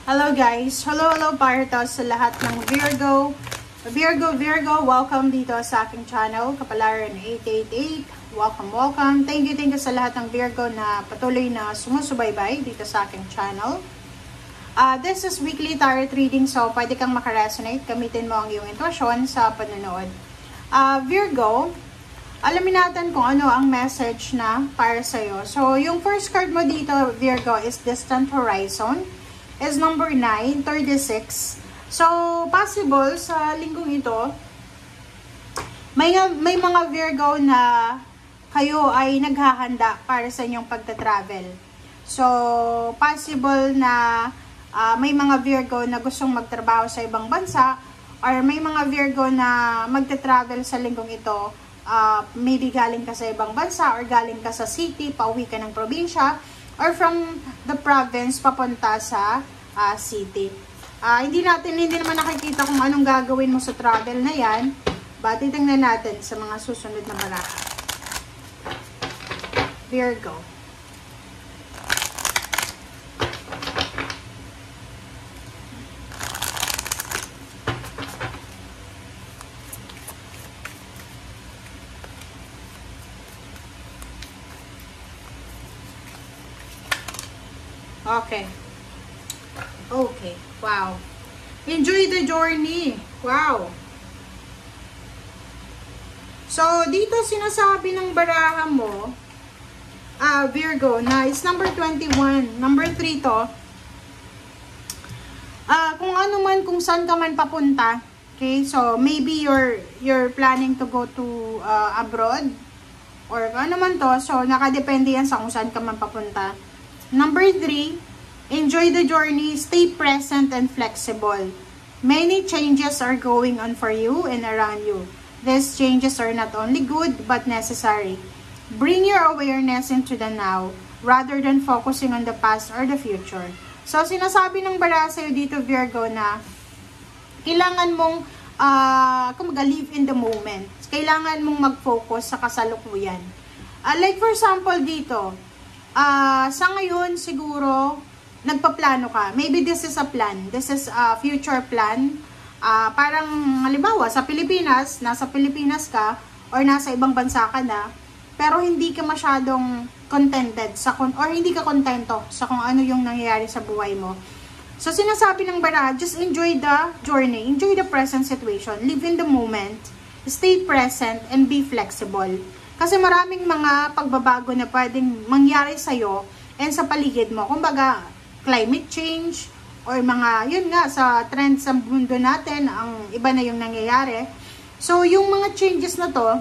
Hello guys! Hello Partos sa lahat ng Virgo. Virgo, welcome dito sa aking channel, Kapalaran 888. Welcome. Thank you sa lahat ng Virgo na patuloy na sumusubaybay dito sa aking channel. This is weekly tarot reading, so pwede kang makaresonate. Gamitin mo ang iyong intuition sa panonood. Virgo, alamin natin kung ano ang message na para sa'yo. So, yung first card mo dito, Virgo, is Distant Horizon. Is number 9, 36. So, possible sa linggong ito, may mga Virgo na kayo ay naghahanda para sa inyong pagta-travel. So, possible na may mga Virgo na gustong magtrabaho sa ibang bansa, or may mga Virgo na magta-travel sa linggong ito, maybe galing ka sa ibang bansa, or galing ka sa city, pauwi ka ng probinsya, or from the province papunta sa city. Hindi naman nakikita kung anong gagawin mo sa travel na yan, but titingnan natin sa mga susunod na baraha. Virgo. Okay. Wow. Enjoy the journey. Wow. So, dito sinasabi ng baraha mo, Virgo, na is number 21. Number 3 to. Kung ano man, kung saan ka man papunta. Okay, so maybe you're planning to go to abroad. Or ano man to. So, nakadepende yan sa kung saan ka man papunta. Number 3. Enjoy the journey, stay present and flexible. Many changes are going on for you and around you. These changes are not only good but necessary. Bring your awareness into the now rather than focusing on the past or the future. So, sinasabi ng baraha sa'yo dito, Virgo, na kailangan mong live in the moment. Kailangan mong mag-focus sa kasalukuyan. Like for example dito, sa ngayon siguro, nagpaplano ka. Maybe this is a plan. This is a future plan. Parang, halimbawa, sa Pilipinas, nasa Pilipinas ka, or nasa ibang bansa ka na, pero hindi ka masyadong contented, or hindi ka kontento sa kung ano yung nangyayari sa buhay mo. So, sinasabi ng baraha, just enjoy the journey. Enjoy the present situation. Live in the moment. Stay present and be flexible. Kasi maraming mga pagbabago na pwedeng mangyari sa'yo and sa paligid mo. Kumbaga, climate change, or mga, yun nga, sa trend sa mundo natin, ang iba na yung nangyayari. So, yung mga changes na to,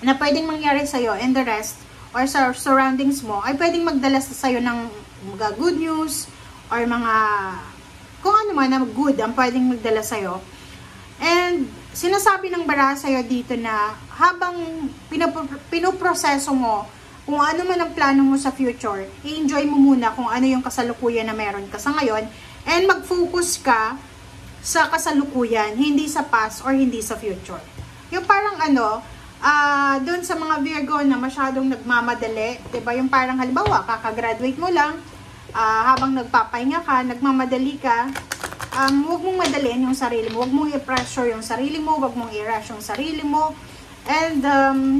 na pwedeng mangyari sa'yo, and the rest, or sa surroundings mo, ay pwedeng magdala sa'yo ng mga good news, or mga, kung ano man na good, ang pwedeng magdala sa'yo. And, sinasabi ng baraha sa'yo dito na, habang pinoproseso mo, kung ano man ang plano mo sa future, i-enjoy mo muna kung ano yung kasalukuyan na meron ka sa ngayon, and mag-focus ka sa kasalukuyan, hindi sa past or hindi sa future. Yung parang doon sa mga Virgo na masyadong nagmamadali, diba? Yung parang halimbawa, kakagraduate mo lang, habang nagpapahinga ka, nagmamadali ka, huwag mong madaliin yung sarili mo, huwag mong i-pressure yung sarili mo, huwag mong i-rush yung sarili mo. And,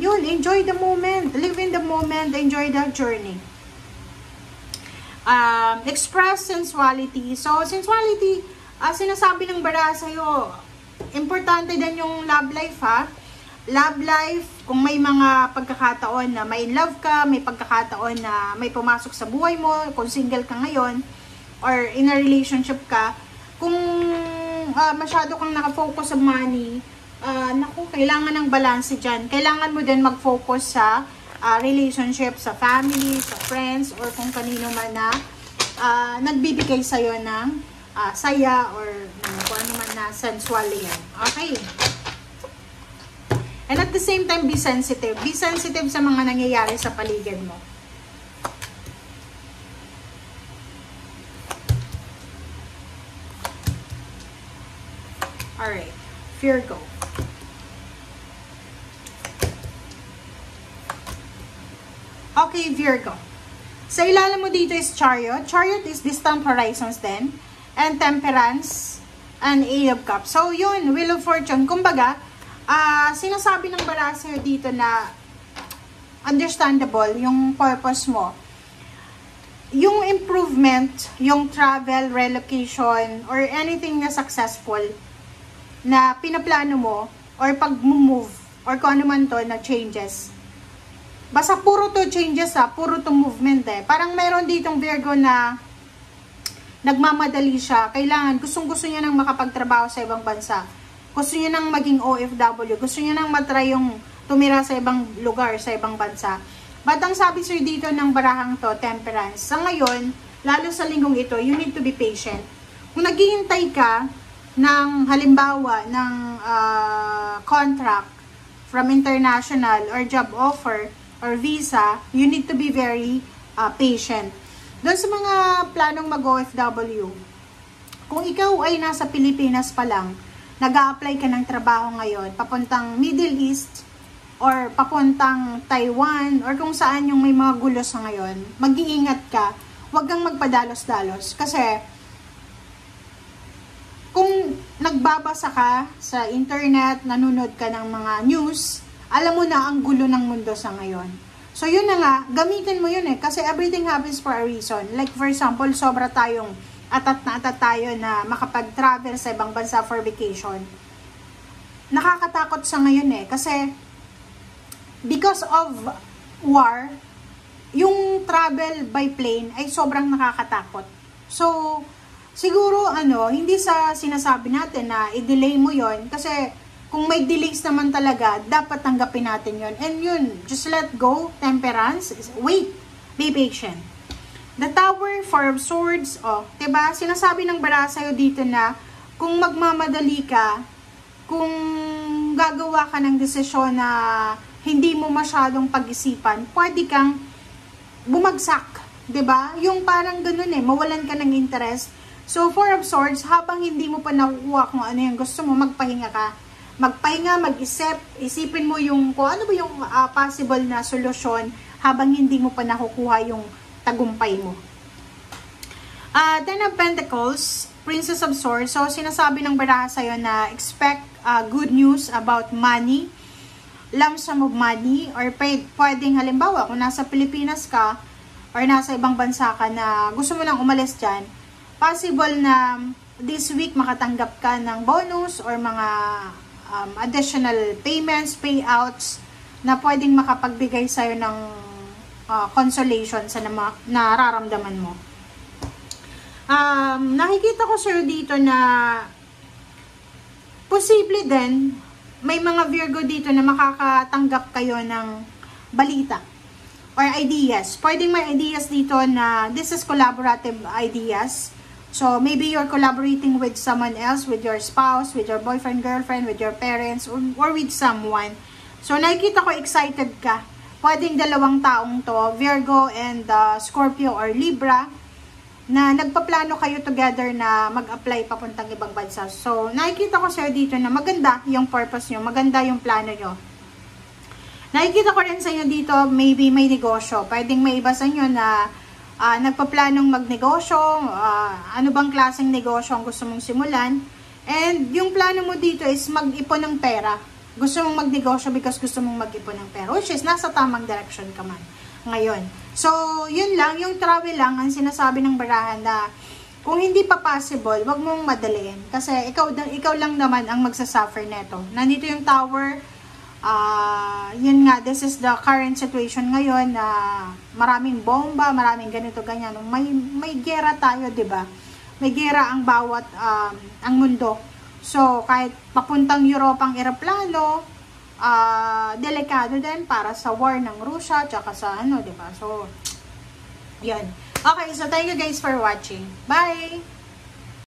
yun, enjoy the moment. Live in the moment. Enjoy the journey. Express sensuality. So, sensuality, sinasabi ng baraha sa'yo, importante din yung love life, ha? Love life, kung may mga pagkakataon na may in love ka, may pagkakataon na may pumasok sa buhay mo, kung single ka ngayon, or in a relationship ka, kung masyado kang nakafocus sa money, kailangan ng balance dyan. Kailangan mo din mag-focus sa relationship, sa family, sa friends, or kung kanino man na nagbibigay sa'yo ng saya, or kung ano man na sensual yan. Okay? And at the same time, be sensitive. Be sensitive sa mga nangyayari sa paligid mo. Alright. Virgo. Okay, Virgo. Sa ilalim mo dito is Chariot. Chariot is distant horizons then. and Temperance, and Eight of Cups. So, yun, Wheel of Fortune. Kumbaga, sinasabi ng baraha sa'yo dito na understandable yung purpose mo. Yung improvement, yung travel, relocation, or anything na successful na pinaplano mo, or pag-move, or kung ano man to na changes. Basta puro to changes puro to movement Parang meron ditong Virgo na nagmamadali siya. Kailangan, gustong-gusto niya nang makapagtrabaho sa ibang bansa. Gusto niya nang maging OFW. Gusto niya nang matry yung tumira sa ibang lugar, sa ibang bansa. But ang sabi sa'yo dito ng barahang to, Temperance, sa ngayon, lalo sa linggong ito, you need to be patient. Kung naghihintay ka ng halimbawa ng contract from international or job offer or visa, you need to be very patient. Doon sa mga planong mag-OFW, kung ikaw ay nasa Pilipinas pa lang, nag-a-apply ka ng trabaho ngayon, papuntang Middle East or papuntang Taiwan or kung saan yung may mga gulo sa ngayon, mag-iingat ka, huwag kang magpadalos-dalos kasi kung nagbabasa ka sa internet, nanonood ka ng mga news, alam mo na ang gulo ng mundo sa ngayon. So, yun na nga, gamitin mo yun kasi everything happens for a reason. Like, for example, sobra tayong atat tayo na makapag-travel sa ibang bansa for vacation. Nakakatakot sa ngayon kasi because of war, yung travel by plane ay sobrang nakakatakot. So, siguro, hindi sa sinasabi natin na i-delay mo yon kasi kung may delays naman talaga, dapat tanggapin natin yon. And yun, just let go, Temperance, wait, be patient. The Tower, Four of Swords, diba? Sinasabi ng baraha sa'yo dito na kung magmamadali ka, kung gagawa ka ng desisyon na hindi mo masyadong pag-isipan, pwede kang bumagsak, diba? Yung parang ganun mawalan ka ng interest. So, Four of Swords, habang hindi mo pa nakukuha kung ano yung gusto mo, magpahinga ka. Magpahinga, mag-isip, isipin mo yung, kung ano ba yung possible na solusyon habang hindi mo pa nakukuha yung tagumpay mo. Ten of Pentacles, Princess of Swords. So, sinasabi ng baraha sa'yo na expect good news about money, lump sum of money, or pwedeng halimbawa, kung nasa Pilipinas ka, or nasa ibang bansa ka na gusto mo lang umalis dyan, possible na this week makatanggap ka ng bonus or mga additional payments, payouts na pwedeng makapagbigay sa'yo ng consolation sa nararamdaman mo. Nakikita ko sir dito na posible din may mga Virgo dito na makakatanggap kayo ng balita or ideas. Pwedeng may ideas dito na this is collaborative ideas. So, maybe you're collaborating with someone else, with your spouse, with your boyfriend, girlfriend, with your parents, or with someone. So, nakikita ko excited ka. Pwedeng dalawang taong to, Virgo and Scorpio or Libra, na nagpaplano kayo together na mag-apply papuntang ibang bansa. So, nakikita ko sa'yo dito na maganda yung purpose nyo, maganda yung plano nyo. Nakikita ko rin sa inyo dito, maybe may negosyo. Pwedeng may iba sa inyo na nagpaplanong magnegosyo, ano bang klaseng negosyo ang gusto mong simulan. And yung plano mo dito is mag-ipon ng pera. Gusto mong magnegosyo because gusto mong mag-ipon ng pera. Which is, nasa tamang direction ka man ngayon. So, yun lang, yung travel lang, ang sinasabi ng barahan na kung hindi pa possible, wag mong madaliin. Kasi ikaw lang naman ang magsasuffer neto. Nandito yung Tower, yun nga, this is the current situation ngayon na maraming bomba, maraming ganito, ganyan. May gera tayo, diba? May gera ang bawat, ang mundo. So, kahit papuntang Europa ang eroplano, delikado din para sa war ng Russia, tsaka sa diba? So, yun. Okay, so thank you guys for watching. Bye!